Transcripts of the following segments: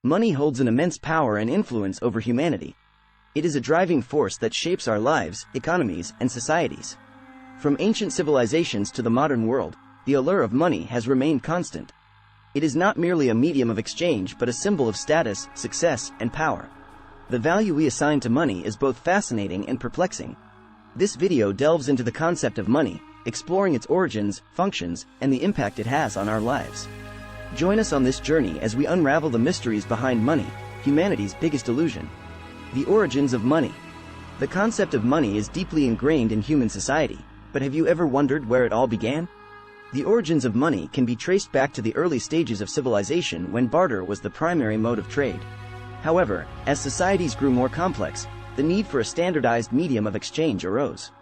Money holds an immense power and influence over humanity. It is a driving force that shapes our lives, economies, and societies. From ancient civilizations to the modern world, the allure of money has remained constant. It is not merely a medium of exchange but a symbol of status, success, and power. The value we assign to money is both fascinating and perplexing. This video delves into the concept of money, exploring its origins, functions, and the impact it has on our lives. Join us on this journey as we unravel the mysteries behind money, humanity's biggest illusion. The origins of money. The concept of money is deeply ingrained in human society, but have you ever wondered where it all began? The origins of money can be traced back to the early stages of civilization when barter was the primary mode of trade. However, as societies grew more complex, the need for a standardized medium of exchange arose.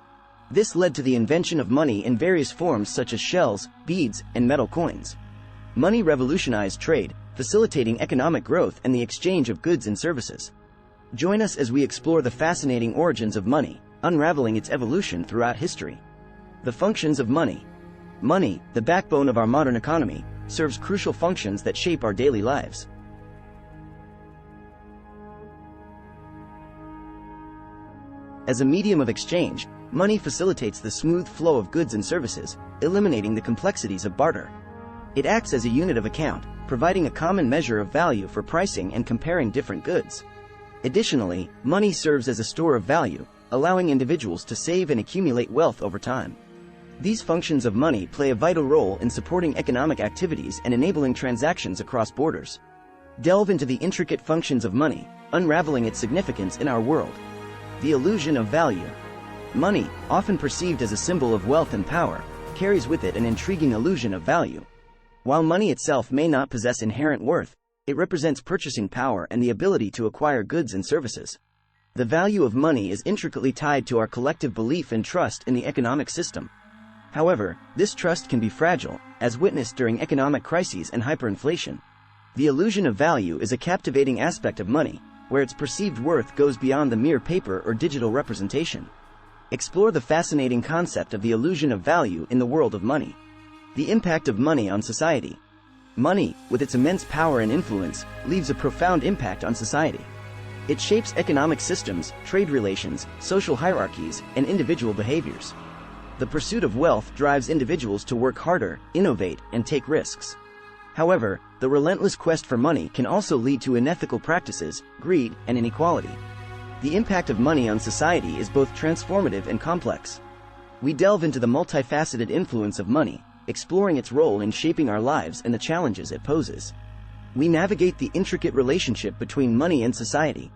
This led to the invention of money in various forms such as shells, beads, and metal coins. Money revolutionized trade, facilitating economic growth and the exchange of goods and services. Join us as we explore the fascinating origins of money, unraveling its evolution throughout history. The functions of money. Money, the backbone of our modern economy, serves crucial functions that shape our daily lives. As a medium of exchange, money facilitates the smooth flow of goods and services, eliminating the complexities of barter. It acts as a unit of account, providing a common measure of value for pricing and comparing different goods. Additionally, money serves as a store of value, allowing individuals to save and accumulate wealth over time. These functions of money play a vital role in supporting economic activities and enabling transactions across borders. Delve into the intricate functions of money, unraveling its significance in our world. The illusion of value. Money, often perceived as a symbol of wealth and power, carries with it an intriguing illusion of value. While money itself may not possess inherent worth, it represents purchasing power and the ability to acquire goods and services. The value of money is intricately tied to our collective belief and trust in the economic system. However, this trust can be fragile, as witnessed during economic crises and hyperinflation. The illusion of value is a captivating aspect of money, where its perceived worth goes beyond the mere paper or digital representation. Explore the fascinating concept of the illusion of value in the world of money. The impact of money on society. Money, with its immense power and influence, leaves a profound impact on society. It shapes economic systems, trade relations, social hierarchies, and individual behaviors. The pursuit of wealth drives individuals to work harder, innovate, and take risks. However, the relentless quest for money can also lead to unethical practices, greed, and inequality. The impact of money on society is both transformative and complex. We delve into the multifaceted influence of money, exploring its role in shaping our lives and the challenges it poses. We navigate the intricate relationship between money and society.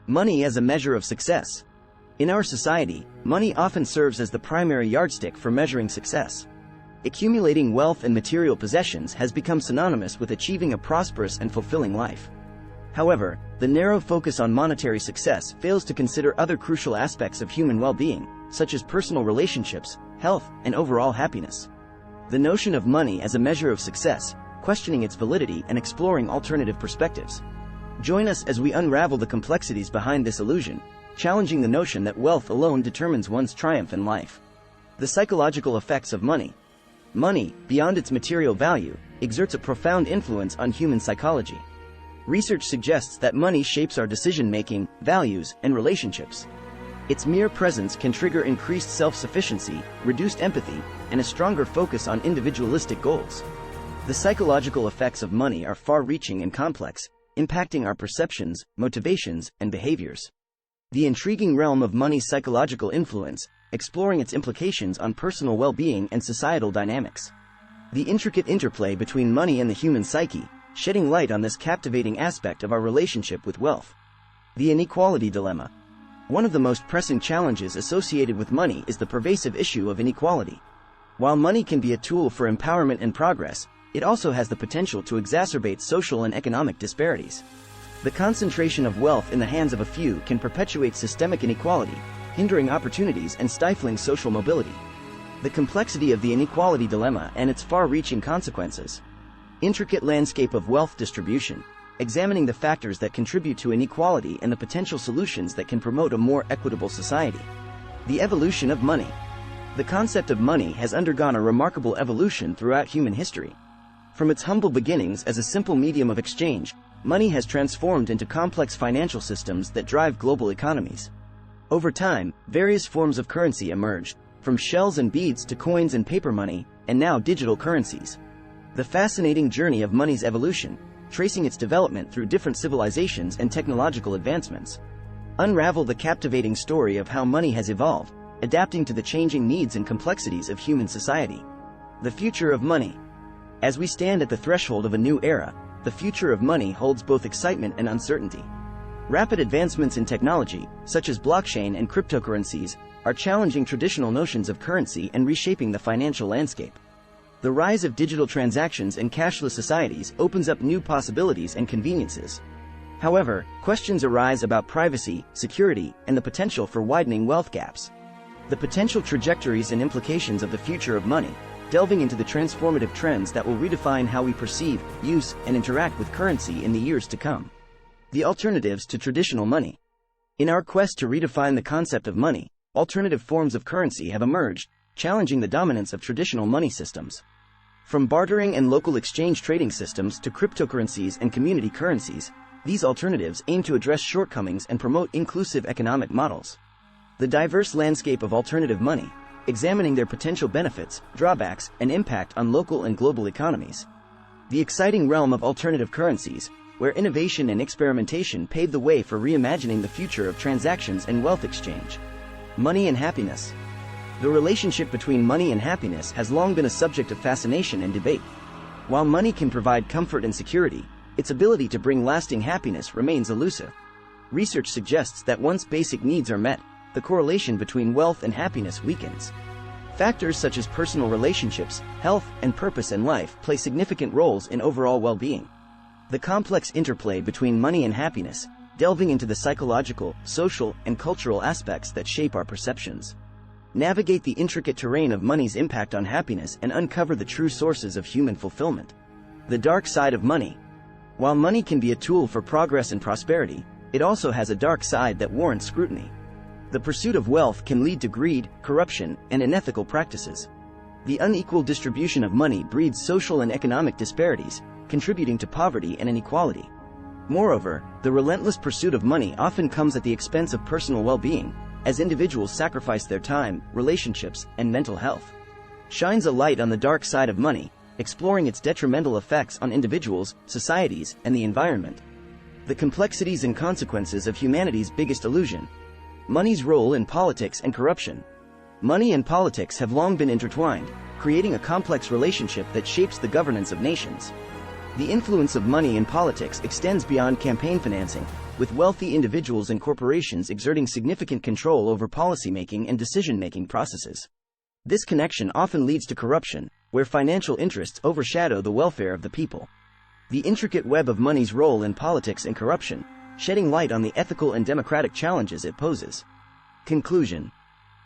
Money as a measure of success. In our society, money often serves as the primary yardstick for measuring success. Accumulating wealth and material possessions has become synonymous with achieving a prosperous and fulfilling life. However, the narrow focus on monetary success fails to consider other crucial aspects of human well-being, such as personal relationships, health, and overall happiness. The notion of money as a measure of success, questioning its validity and exploring alternative perspectives. Join us as we unravel the complexities behind this illusion, challenging the notion that wealth alone determines one's triumph in life. The psychological effects of money. Money, beyond its material value, exerts a profound influence on human psychology. Research suggests that money shapes our decision-making, values, and relationships. Its mere presence can trigger increased self-sufficiency, reduced empathy, and a stronger focus on individualistic goals. The psychological effects of money are far-reaching and complex, impacting our perceptions, motivations, and behaviors. The intriguing realm of money's psychological influence, exploring its implications on personal well-being and societal dynamics. The intricate interplay between money and the human psyche, shedding light on this captivating aspect of our relationship with wealth. The inequality dilemma. One of the most pressing challenges associated with money is the pervasive issue of inequality. While money can be a tool for empowerment and progress, it also has the potential to exacerbate social and economic disparities. The concentration of wealth in the hands of a few can perpetuate systemic inequality, hindering opportunities and stifling social mobility. The complexity of the inequality dilemma and its far-reaching consequences. Intricate landscape of wealth distribution, examining the factors that contribute to inequality and the potential solutions that can promote a more equitable society. The evolution of money. The concept of money has undergone a remarkable evolution throughout human history. From its humble beginnings as a simple medium of exchange, money has transformed into complex financial systems that drive global economies. Over time, various forms of currency emerged, from shells and beads to coins and paper money, and now digital currencies. The fascinating journey of money's evolution, tracing its development through different civilizations and technological advancements. Unravel the captivating story of how money has evolved, adapting to the changing needs and complexities of human society. The future of money. As we stand at the threshold of a new era, the future of money holds both excitement and uncertainty. Rapid advancements in technology, such as blockchain and cryptocurrencies, are challenging traditional notions of currency and reshaping the financial landscape. The rise of digital transactions and cashless societies opens up new possibilities and conveniences. However, questions arise about privacy, security, and the potential for widening wealth gaps. The potential trajectories and implications of the future of money, delving into the transformative trends that will redefine how we perceive, use, and interact with currency in the years to come. The alternatives to traditional money. In our quest to redefine the concept of money, alternative forms of currency have emerged, challenging the dominance of traditional money systems. From bartering and local exchange trading systems to cryptocurrencies and community currencies, these alternatives aim to address shortcomings and promote inclusive economic models. The diverse landscape of alternative money, examining their potential benefits, drawbacks, and impact on local and global economies. The exciting realm of alternative currencies, where innovation and experimentation pave the way for reimagining the future of transactions and wealth exchange. Money and happiness. The relationship between money and happiness has long been a subject of fascination and debate. While money can provide comfort and security, its ability to bring lasting happiness remains elusive. Research suggests that once basic needs are met, the correlation between wealth and happiness weakens. Factors such as personal relationships, health, and purpose in life play significant roles in overall well-being. The complex interplay between money and happiness, delving into the psychological, social, and cultural aspects that shape our perceptions. Navigate the intricate terrain of money's impact on happiness and uncover the true sources of human fulfillment. The dark side of money. While money can be a tool for progress and prosperity, it also has a dark side that warrants scrutiny. The pursuit of wealth can lead to greed, corruption, and unethical practices. The unequal distribution of money breeds social and economic disparities, contributing to poverty and inequality. Moreover, the relentless pursuit of money often comes at the expense of personal well-being, as individuals sacrifice their time, relationships, and mental health. Shines a light on the dark side of money, exploring its detrimental effects on individuals, societies, and the environment. The complexities and consequences of humanity's biggest illusion. Money's role in politics and corruption. Money and politics have long been intertwined, creating a complex relationship that shapes the governance of nations. The influence of money in politics extends beyond campaign financing, with wealthy individuals and corporations exerting significant control over policymaking and decision-making processes. This connection often leads to corruption, where financial interests overshadow the welfare of the people. The intricate web of money's role in politics and corruption, shedding light on the ethical and democratic challenges it poses. Conclusion.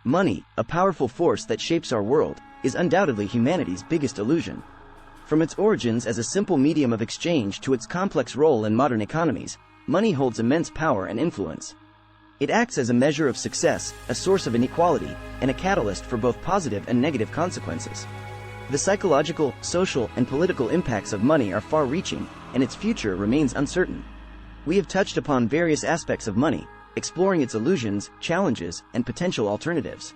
Money, a powerful force that shapes our world, is undoubtedly humanity's biggest illusion. From its origins as a simple medium of exchange to its complex role in modern economies, money holds immense power and influence. It acts as a measure of success, a source of inequality, and a catalyst for both positive and negative consequences. The psychological, social, and political impacts of money are far-reaching, and its future remains uncertain. We have touched upon various aspects of money, exploring its illusions, challenges, and potential alternatives.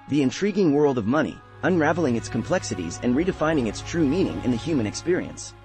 The intriguing world of money, unraveling its complexities and redefining its true meaning in the human experience.